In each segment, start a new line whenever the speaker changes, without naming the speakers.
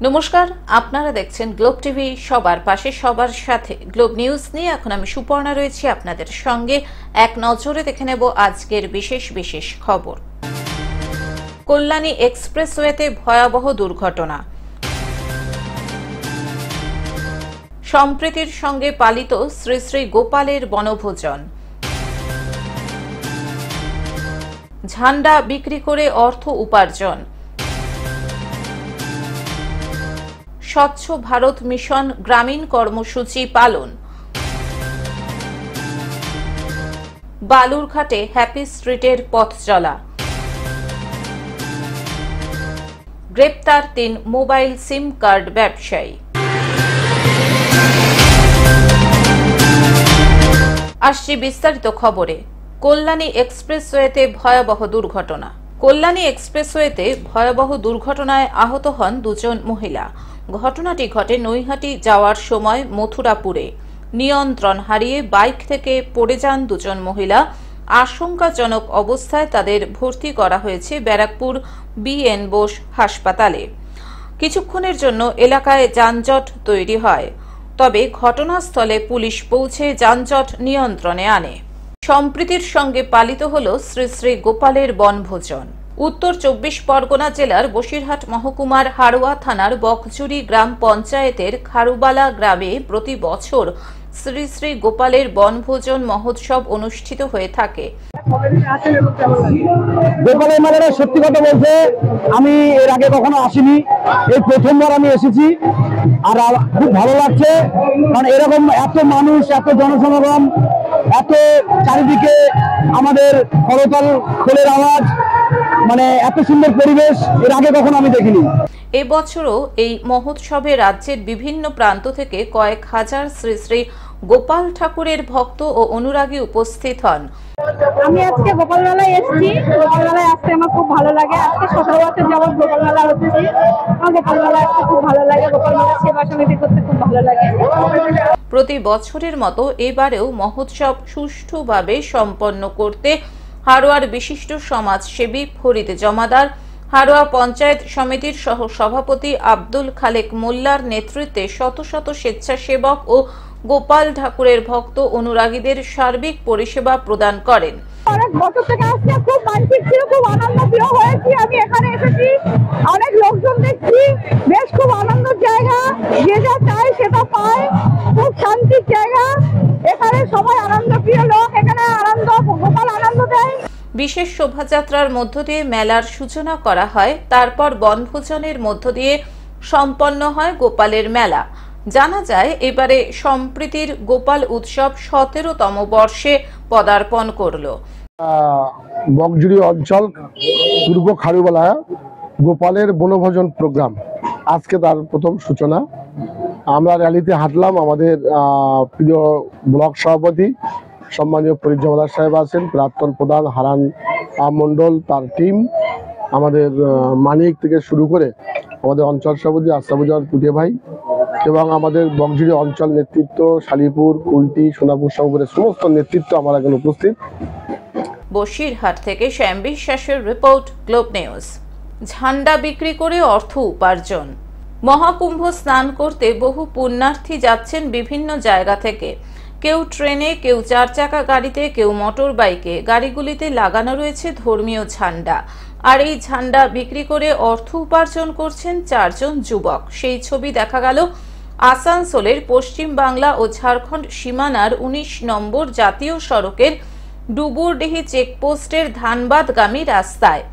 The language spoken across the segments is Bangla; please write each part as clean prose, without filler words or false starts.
নমস্কার, আপনারা দেখছেন গ্লোব টিভি। সবার পাশে সবার সাথে গ্লোব নিউজ নিয়ে এখন আমি সুপর্ণা রয়েছি আপনাদের সঙ্গে। এক নজরে দেখে নেব আজকের বিশেষ খবর। কল্যাণী এক্সপ্রেসওয়েতে ভয়াবহ দুর্ঘটনা। সম্প্রীতির সঙ্গে পালিত শ্রী শ্রী গোপালের বনভোজন। ঝান্ডা বিক্রি করে অর্থ উপার্জন। স্বচ্ছ ভারত মিশন গ্রামীণ কর্মসূচি পালন। বালুরঘাটে হ্যাপি স্ট্রিটের পথ চলা। গ্রেপ্তার ৩ মোবাইল সিম কার্ড ব্যবসায়ী। আসছি বিস্তারিত খবরে। কল্যাণী এক্সপ্রেসওয়েতে ভয়াবহ দুর্ঘটনা। কল্যাণী এক্সপ্রেসওয়েতে ভয়াবহ দুর্ঘটনায় আহত হন 2 জন মহিলা। ঘটনাটি ঘটে নৈহাটি যাওয়ার সময় মথুরাপুরে। নিয়ন্ত্রণ হারিয়ে বাইক থেকে পড়ে যান 2 জন মহিলা। আশঙ্কাজনক অবস্থায় তাদের ভর্তি করা হয়েছে ব্যারাকপুর BN বোস হাসপাতালে। কিছুক্ষণের জন্য এলাকায় যানজট তৈরি হয়, তবে ঘটনাস্থলে পুলিশ পৌঁছে যানজট নিয়ন্ত্রণে আনে। সম্প্রীতির সঙ্গে পালিত হল শ্রী শ্রী গোপালের বনভোজন। উত্তর 24 পরগনা জেলার বসিরহাট মহকুমার হাড়োয়া থানার বকজুড়ি গ্রাম পঞ্চায়েতের খারুবালা গ্রামে প্রতি বছর শ্রী শ্রী গোপালের বনভোজন মহোৎসব অনুষ্ঠিত হয়ে থাকে।
গোপালের মেলাটা সত্যি কথা বলতে আমি এর আগে কখনো আসিনি, এই প্রথমবার আমি এসেছি। আর খুব ভালো লাগছে, কারণ এরকম এত মানুষ, এত জনসমাগম, এত চারিদিকে আমাদের করতাল খোলের আওয়াজ, মানে এত সুন্দর পরিবেশ এর আগে কখনো আমি দেখিনি।
এবছরও এই মহোৎসবে রাজ্যের বিভিন্ন প্রান্ত থেকে কয়েক হাজার শ্রী শ্রী গোপাল ঠাকুরের ভক্ত ও অনুরাগী উপস্থিত হন।
আমি আজকে গোপাল মেলায় এসেছি। গোপাল মেলায় আসতে আমার খুব ভালো লাগে। আজকে 17 বছর যাবত গোপাল মেলা হচ্ছে। আমার গোপাল মেলা আসতে খুব ভালো লাগে। গোপাল মেলার সেবা সমিতি করতে খুব ভালো লাগে।
প্রতি বছরের মতো এবারেও মহোৎসব সুষ্ঠুভাবে সম্পন্ন করতে হাড়োয়ার বিশিষ্ট সমাজসেবী ফরিদ জমাদার, হাড়োয়া পঞ্চায়েত সমিতির সহ সভাপতি আব্দুল খালেক মোল্লার নেতৃত্বে শত শত স্বেচ্ছাসেবক ও গোপাল ঠাকুরের ভক্ত অনুরাগীদের সার্বিক পরিষেবা প্রদান করেন।
অনেক বছর থেকে আসছে, খুব মানসিক ছিল, খুব আনন্দ প্রিয় হয়েছি। আমি এখানে এসেছি, অনেক লোকজন দেখছি, বেশ খুব আনন্দের জায়গা। যে যা চায় সেটা পায়, খুব শান্তির জায়গা। এখানে সবাই আনন্দ প্রিয় লোক, এখানে আনন্দ, গোপাল আনন্দ দেয়।
বিশেষ শোভাযাত্রার মধ্য দিয়ে মেলার সূচনা করা হয়, তারপর বনভোজনের মধ্য দিয়ে সম্পন্ন হয় গোপালের মেলা। জানা যায় এবারে সম্প্রীতির গোপাল উৎসব 17তম বর্ষে পদার্পণ করল।
বকজুড়ি অঞ্চল পূর্ব খারুবালা গোপালের বনভোজন প্রোগ্রাম আজকে তার প্রথম সূচনা। আমরা র্যালিতে হাঁটলাম। আমাদের প্রিয় ব্লক সভাপতি সম্মানীয় ফরিদ জমাদার সাহেব আছেন, প্রাক্তন প্রধান হারান মন্ডল, তার টিম, আমাদের মানিক থেকে শুরু করে আমাদের অঞ্চল সভাপতি আস্তাবুজার পুটে ভাই এবং আমাদের বকজুড়ি অঞ্চল নেতৃত্ব, শালিপুর, কুলটি, সোনাপুর সহকারে সমস্ত নেতৃত্ব আমার এখানে উপস্থিত।
বসিরহাট থেকে শ্যাম বিশ্বাসের রিপোর্ট, গ্লোব নিউজ। ঝান্ডা বিক্রি করে অর্থ উপার্জন। মহাকুম্ভ স্নান করতে বহু পুণ্যার্থী যাচ্ছেন বিভিন্ন জায়গা থেকে। কেউ ট্রেনে, কেউ 4 চাকা গাড়িতে, কেউ মোটর বাইকে। গাড়িগুলিতে লাগানো রয়েছে ধর্মীয় ঝান্ডা, আর এই ঝান্ডা বিক্রি করে অর্থ উপার্জন করছেন 4 জন যুবক। সেই ছবি দেখা গেল আসানসোলের পশ্চিম বাংলা ও ঝাড়খণ্ড সীমানার 19 নম্বর জাতীয় সড়কের ডুবুরডিহি চেকপোস্টের ধানবাদগামী রাস্তায়,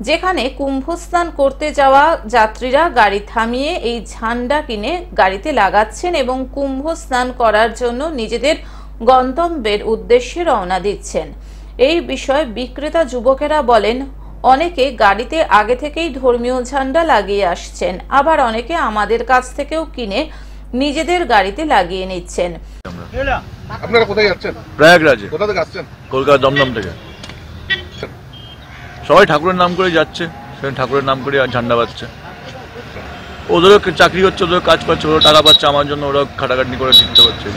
যেখানে কুম্ভস্নান করতে যাওয়া যাত্রীরা গাড়ি থামিয়ে এই ঝান্ডা কিনে গাড়িতে লাগাচ্ছেন এবং কুম্ভ স্নান করার জন্য নিজেদের গন্তব্যের উদ্দেশ্যে রওনা দিচ্ছেন। এই বিষয়ে বিক্রেতা যুবকেরা বলেন, অনেকে গাড়িতে আগে থেকেই ধর্মীয় ঝান্ডা লাগিয়ে আসছেন, আবার অনেকে আমাদের কাছ থেকেও কিনে নিজেদের গাড়িতে লাগিয়ে নিচ্ছেন।
আপনারা কোথায় যাচ্ছেন?
প্রয়াগরাজে।
কোথা থেকে আসছেন?
কলকাতা দমদম থেকে। সবাই ঠাকুরের নাম করে যাচ্ছে, সেখানে ঠাকুরের নাম করে আর ঝান্ডা বাজছে। ওদেরও চাকরি হচ্ছে, ওদের কাজ করছে, ওরা টাকা পাচ্ছে, আমার জন্য ওরা খাটাখাটনি করে দিতে পারছে।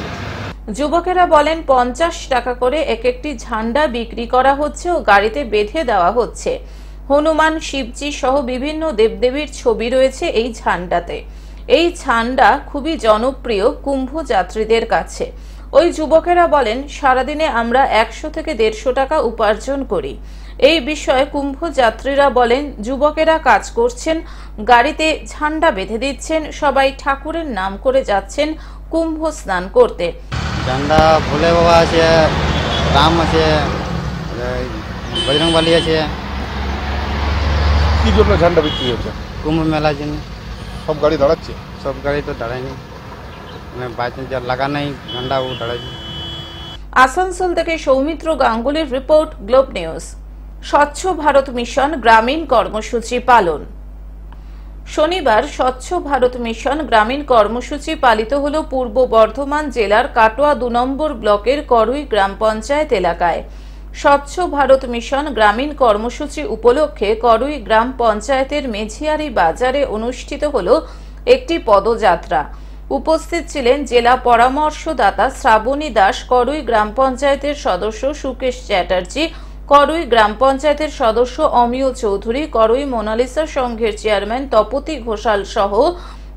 যুবকেরা বলেন 50 টাকা করে এক একটি ঝান্ডা বিক্রি করা হচ্ছে ও গাড়িতে বেঁধে দেওয়া হচ্ছে। হনুমান, শিবজি সহ বিভিন্ন দেবদেবীর ছবি রয়েছে এই ঝান্ডাতে। এই ঝান্ডা খুবই জনপ্রিয় কুম্ভ যাত্রীদের কাছে। ওই যুবকেরা বলেন, সারাদিনে আমরা 100 থেকে 150 টাকা উপার্জন করি। এই বিষয়ে কুম্ভ যাত্রীরা বলেন, যুবকেরা কাজ করছেন, গাড়িতে ঝান্ডা বেঁধে দিচ্ছেন, সবাই ঠাকুরের নাম করে যাচ্ছেন কুম্ভ স্নান করতে।
ঝান্ডা ভোলে বাবা আছে, রাম আছে, বজরংবলী আছে।
কি জন্য ঝান্ডা বিক্রি হচ্ছে?
কুম্ভ মেলার জন্য।
সব গাড়ি দাঁড়াচ্ছে?
সব গাড়ি তো দাঁড়ায়নি, মানে বাইচান্স যা লাগা নেই ঝান্ডা ও দাঁড়ায়নি।
আসানসোল থেকে সৌমিত্র গাঙ্গুলির রিপোর্ট, গ্লোব নিউজ। স্বচ্ছ ভারত মিশন গ্রামীণ কর্মসূচি পালন। শনিবার স্বচ্ছ ভারত মিশন গ্রামীণ কর্মসূচি পালিত হল পূর্ব বর্ধমান জেলার কাটোয়া 2 নম্বর ব্লকের করুই গ্রাম পঞ্চায়েত এলাকায়। স্বচ্ছ ভারত মিশন গ্রামীণ কর্মসূচি উপলক্ষে করুই গ্রাম পঞ্চায়েতের মেঝিয়ারি বাজারে অনুষ্ঠিত হল একটি পদযাত্রা। উপস্থিত ছিলেন জেলা পরামর্শদাতা শ্রাবণী দাস, করুই গ্রাম পঞ্চায়েতের সদস্য সুকেশ চ্যাটার্জি, করুই গ্রাম পঞ্চায়েতের সদস্য অমিয় চৌধুরী, করুই মোনালিসা সংঘের চেয়ারম্যান তপতি ঘোষাল সহ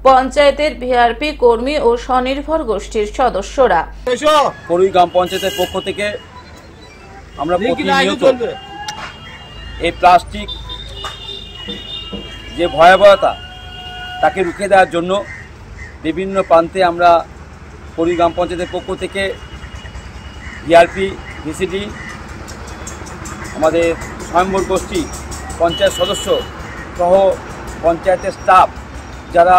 পঞ্চায়েতের ভিআরপি কর্মী ও স্বনির্ভর গোষ্ঠীর সদস্যরা।
করুই গ্রাম পঞ্চায়েতের পক্ষ থেকে আমরা প্রতিনিয়ত এই প্লাস্টিক যে ভয়াবহতা তাকে রুখে দেওয়ার জন্য বিভিন্ন প্রান্তে আমরা করুই গ্রাম পঞ্চায়েতের পক্ষ থেকে ভিআরপি, ভিসিডি, আমাদের স্বয়ম্বর গোষ্ঠী, পঞ্চায়েত সদস্য সহ পঞ্চায়েতের স্টাফ যারা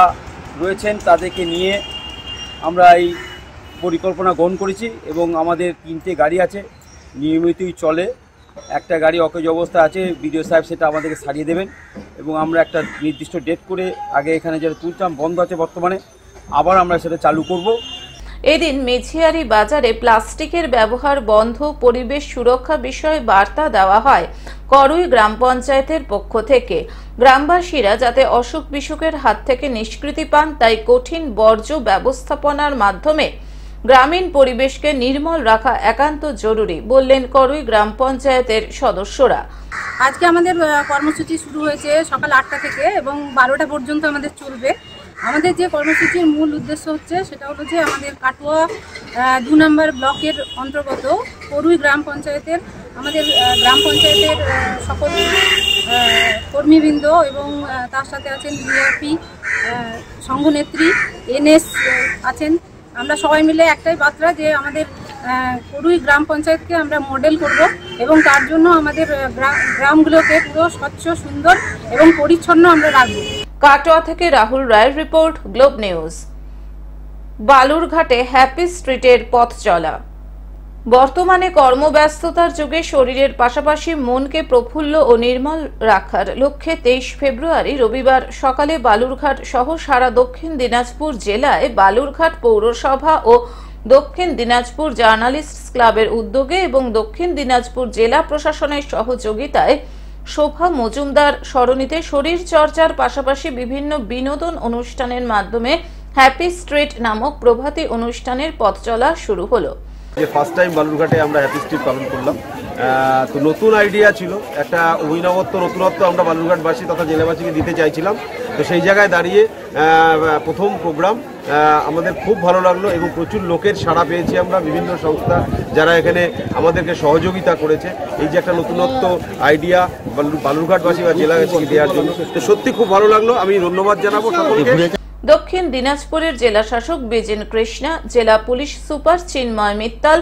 রয়েছেন তাদেরকে নিয়ে আমরা এই পরিকল্পনা গ্রহণ করেছি এবং আমাদের 3টে গাড়ি আছে, নিয়মিতই চলে। একটা গাড়ি অকেজ অবস্থা আছে, বিডিও সাহেব সেটা আমাদেরকে সারিয়ে দেবেন এবং আমরা একটা নির্দিষ্ট ডেট করে, আগে এখানে যেটা তুলতাম বন্ধ আছে বর্তমানে, আবার আমরা সেটা চালু করব।
এদিন মেঝিয়ারি বাজারে প্লাস্টিকের ব্যবহার বন্ধ, পরিবেশ সুরক্ষা বিষয়ে বার্তা দেওয়া হয় করুই গ্রাম পঞ্চায়েতের পক্ষ থেকে। গ্রামবাসীরা যাতে অসুখ বিসুখের হাত থেকে নিষ্কৃতি পান, তাই কঠিন বর্জ্য ব্যবস্থাপনার মাধ্যমে গ্রামীণ পরিবেশকে নির্মল রাখা একান্ত জরুরি বললেন করুই গ্রাম পঞ্চায়েতের সদস্যরা।
আজকে আমাদের কর্মসূচি শুরু হয়েছে সকাল 8টা থেকে এবং 12টা পর্যন্ত আমাদের চলবে। আমাদের যে কর্মসূচির মূল উদ্দেশ্য হচ্ছে সেটা হলো যে আমাদের কাটোয়া 2 নম্বর ব্লকের অন্তর্গত করুই গ্রাম পঞ্চায়েতের আমাদের গ্রাম পঞ্চায়েতের সকল কর্মীবৃন্দ এবং তার সাথে আছেন ভিআরপি, সংঘনেত্রী, এনএস আছেন। আমরা সবাই মিলে একটাই বার্তা যে আমাদের করুই গ্রাম পঞ্চায়েতকে আমরা মডেল করব এবং তার জন্য আমাদের গ্রামগুলোকে পুরো স্বচ্ছ, সুন্দর এবং পরিচ্ছন্ন আমরা রাখব।
কাটোয়া থেকে রাহুল রায়ের রিপোর্ট, গ্লোব নিউজ। বালুরঘাটে হ্যাপি স্ট্রিটের পথ চলা। বর্তমানে কর্মব্যস্ততার যুগে শরীরের পাশাপাশি মনকে প্রফুল্ল ও নির্মল রাখার লক্ষ্যে 23 ফেব্রুয়ারি রবিবার সকালে বালুরঘাট সহ সারা দক্ষিণ দিনাজপুর জেলায় বালুরঘাট পৌরসভা ও দক্ষিণ দিনাজপুর জার্নালিস্টস ক্লাবের উদ্যোগে এবং দক্ষিণ দিনাজপুর জেলা প্রশাসনের সহযোগিতায় শোভা মজুমদার সরণিতে শরীর চর্চার পাশাপাশি বিভিন্ন বিনোদন অনুষ্ঠানের মাধ্যমে হ্যাপি স্ট্রিট নামক প্রভাতী অনুষ্ঠানের পথ চলা শুরু হলো।
যে ফার্স্ট টাইম বালুরঘাটে আমরা হ্যাপি স্ট্রিট পালন করলাম, তো নতুন আইডিয়া ছিল, একটা নতুনত্ব আমরা বালুরঘাটবাসী তথা জেলাবাসীকে দিতে চাইছিলাম। তো সেই জায়গায় দাঁড়িয়ে প্রথম প্রোগ্রাম আমাদের খুব ভালো লাগলো এবং প্রচুর লোকের সাড়া পেয়েছি আমরা। বিভিন্ন সংস্থা যারা এখানে আমাদেরকে সহযোগিতা করেছে এই যে একটা নতুনত্ব আইডিয়া বালুরঘাটবাসী বা জেলাবাসীকে দেওয়ার জন্য, তো সত্যি খুব ভালো লাগলো। আমি ধন্যবাদ জানাবো সকলকে।
দক্ষিণ দিনাজপুরের জেলা শাসক বিজেন কৃষ্ণা, জেলা পুলিশ সুপার চিন্ময় মিত্তাল,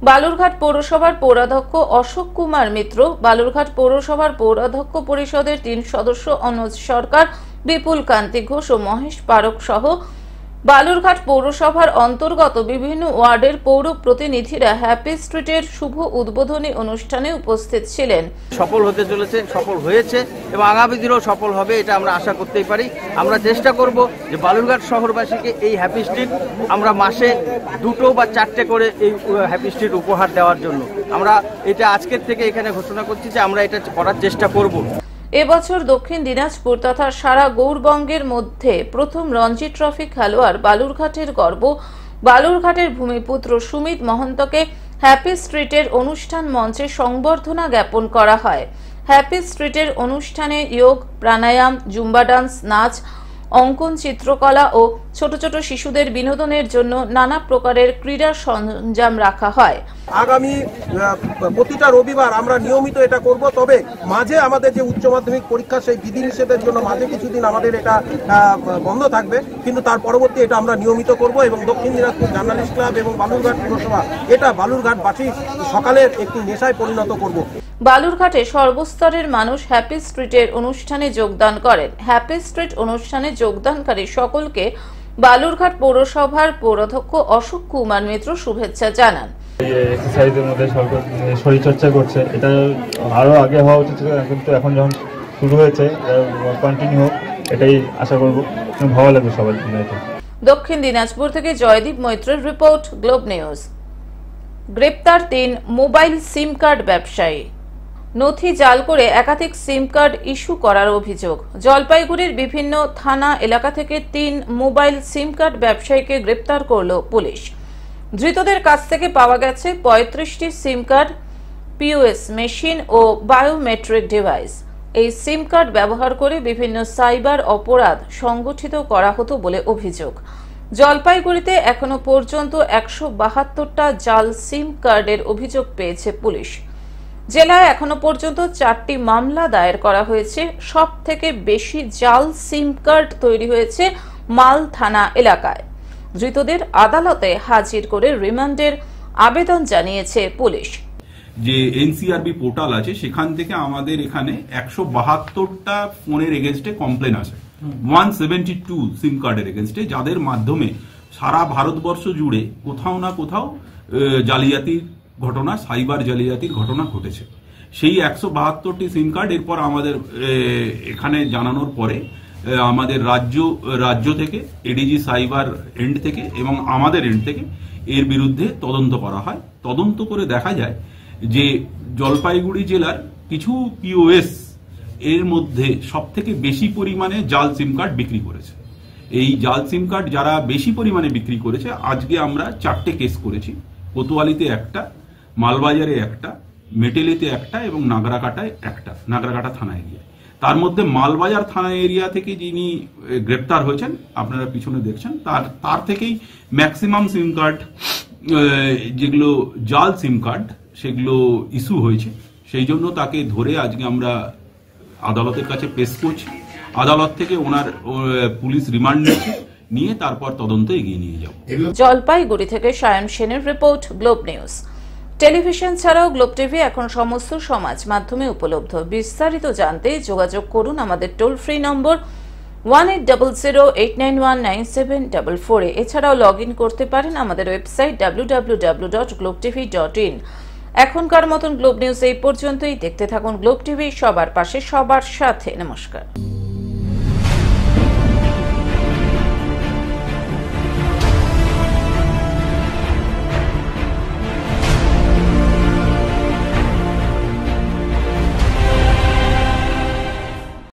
বালুরঘাট পৌরসভার পৌরাধ্যক্ষ অশোক কুমার মিত্র, বালুরঘাট পৌরসভার পৌরাধ্যক্ষ পরিষদের 3 সদস্য অনুজ সরকার, বিপুল কান্তি ঘোষ ও মহেশ পারক সহ বালুরঘাট পৌরসভার অন্তর্গত বিভিন্ন ওয়ার্ডের পৌর প্রতিনিধিরা হ্যাপি স্ট্রিটের শুভ উদ্বোধনী অনুষ্ঠানে উপস্থিত ছিলেন।
সফল হতে চলেছে, সফল হয়েছে এবং আগামী দিনেও সফল হবে, এটা আমরা আশা করতেই পারি। আমরা চেষ্টা করব যে বালুরঘাট শহরবাসীকে এই হ্যাপি স্ট্রিট আমরা মাসে 2টো বা 4টে করে এই হ্যাপি স্ট্রিট উপহার দেওয়ার জন্য আমরা এটা আজকের থেকে এখানে ঘোষণা করছি যে আমরা এটা করার চেষ্টা করব।
এবছর দক্ষিণ দিনাজপুর তথা সারা গৌরবঙ্গের মধ্যে প্রথম রঞ্জি ট্রফি খেলোয়াড় বালুরঘাটের গর্ব বালুরঘাটের ভূমিপুত্র সুমিত মহন্তকে হ্যাপি স্ট্রিটের অনুষ্ঠান মঞ্চে সংবর্ধনা জ্ঞাপন করা হয়। হ্যাপি স্ট্রিটের অনুষ্ঠানে যোগ, প্রাণায়াম, জুম্বা ডান্স, নাচ, অঙ্কন, চিত্রকলা ও ছোট ছোট শিশুদের বিনোদনের জন্য নানা প্রকারের ক্রীড়া সরঞ্জাম রাখা হয়।
আগামী প্রতিটা রবিবার আমরা নিয়মিত এটা করব, তবে মাঝে আমাদের যে উচ্চ মাধ্যমিক পরীক্ষা সেই বিধিনিষেধের জন্য মাঝে কিছুদিন আমাদের এটা বন্ধ থাকবে, কিন্তু তার পরবর্তী এটা আমরা নিয়মিত করব। এবং দক্ষিণ দিনাজপুর জার্নালিস্ট ক্লাব এবং বালুরঘাট পুরসভা এটা বালুরঘাটবাসী সকালের একটি নেশায় পরিণত করব।
বালুরঘাটে সর্বস্তরের মানুষ হ্যাপি স্ট্রিটের অনুষ্ঠানে যোগদান করেন। হ্যাপি স্ট্রিট অনুষ্ঠানে যোগদানকারী সকলকে বালুরঘাট পৌরসভার পৌরাধ্যক্ষ অশোক কুমার মিত্র শুভেচ্ছা জানান।
এক্সারসাইজের মধ্যে শরীরচর্চা করছে, এটা আরও আগে হওয়া উচিত ছিল, কিন্তু এখন যখন শুরু হয়েছে কন্টিনিউ হোক, এটাই আশা করব। ভালো লাগবে সবার জন্য।
দক্ষিণ দিনাজপুর থেকে জয়দীপ মৈত্রের রিপোর্ট, গ্লোব নিউজ। গ্রেপ্তার 3 মোবাইল সিম কার্ড ব্যবসায়ী। নথি জাল করে একাধিক সিম কার্ড ইস্যু করার অভিযোগ। জলপাইগুড়ির বিভিন্ন থানা এলাকা থেকে 3 মোবাইল সিম কার্ড ব্যবসায়ীকে গ্রেপ্তার করল পুলিশ। ধৃতদের কাছ থেকে পাওয়া গেছে 35টি সিম কার্ড, পিওএস মেশিন ও বায়োমেট্রিক ডিভাইস। এই সিম কার্ড ব্যবহার করে বিভিন্ন সাইবার অপরাধ সংগঠিত করা হতো বলে অভিযোগ। জলপাইগুড়িতে এখনো পর্যন্ত 172টা জাল সিম কার্ডের অভিযোগ পেয়েছে পুলিশ। জেলায় এখনো পর্যন্ত 4টি মামলা দায়ের করা হয়েছে। সব থেকে বেশি জাল সিম কার্ড তৈরি হয়েছে মাল থানা এলাকায়। ধৃতদের আদালতে হাজির করে রিমান্ডের আবেদন জানিয়েছে পুলিশ।
যে এনসিআরবি পোর্টাল আছে সেখান থেকে আমাদের এখানে 172টা ফোনের এগেনস্টে কমপ্লেন আসে, 172 সিম কার্ডের এগেনস্টে, যাদের মাধ্যমে সারা ভারতবর্ষ জুড়ে কোথাও না কোথাও জালিয়াতির ঘটনা, সাইবার জালিয়াতির ঘটনা ঘটেছে। সেই 172টি সিম কার্ড এরপর আমাদের এখানে জানানোর পরে আমাদের রাজ্য থেকে, এডিজি সাইবার এন্ড থেকে এবং আমাদের এন্ড থেকে এর বিরুদ্ধে তদন্ত করা হয়। তদন্ত করে দেখা যায় যে জলপাইগুড়ি জেলার কিছু পিওএস এর মধ্যে সব থেকে বেশি পরিমাণে জাল সিম কার্ড বিক্রি করেছে। এই জাল সিম কার্ড যারা বেশি পরিমাণে বিক্রি করেছে, আজকে আমরা 4টে কেস করেছি। কোতোয়ালিতে একটা, মালবাজারে একটা, মেটেলিতে একটা এবং নাগরাকাটায় একটা, নাগরাকাটা থানা এরিয়ায়। তার মধ্যে মালবাজার থানা এরিয়া থেকে যিনি গ্রেপ্তার হয়েছেন, আপনারা পিছনে দেখছেন, তার থেকেই ম্যাক্সিমাম সিম কার্ড, যেগুলো জাল সিম কার্ড, সেগুলো ইস্যু হয়েছে। সেই জন্য তাকে ধরে আজকে আমরা আদালতের কাছে পেশ করছি। আদালত থেকে ওনার পুলিশ রিমান্ড নিয়ে তারপর তদন্ত এগিয়ে নিয়ে যাব।
জলপাইগুড়ি থেকে সায়ন সেনের রিপোর্ট, গ্লোব নিউজ। টেলিভিশন ছাড়াও গ্লোব টিভি এখন সমস্ত সমাজ মাধ্যমে উপলব্ধ। বিস্তারিত জানতে যোগাযোগ করুন আমাদের টোল ফ্রি নম্বর 1800891974 এছাড়াও লগ ইন করতে পারেন আমাদের ওয়েবসাইট www.globetv.in। এখনকার মতন গ্লোব নিউজ এই পর্যন্তই। দেখতে থাকুন গ্লোব টিভি, সবার পাশে সবার সাথে। নমস্কার।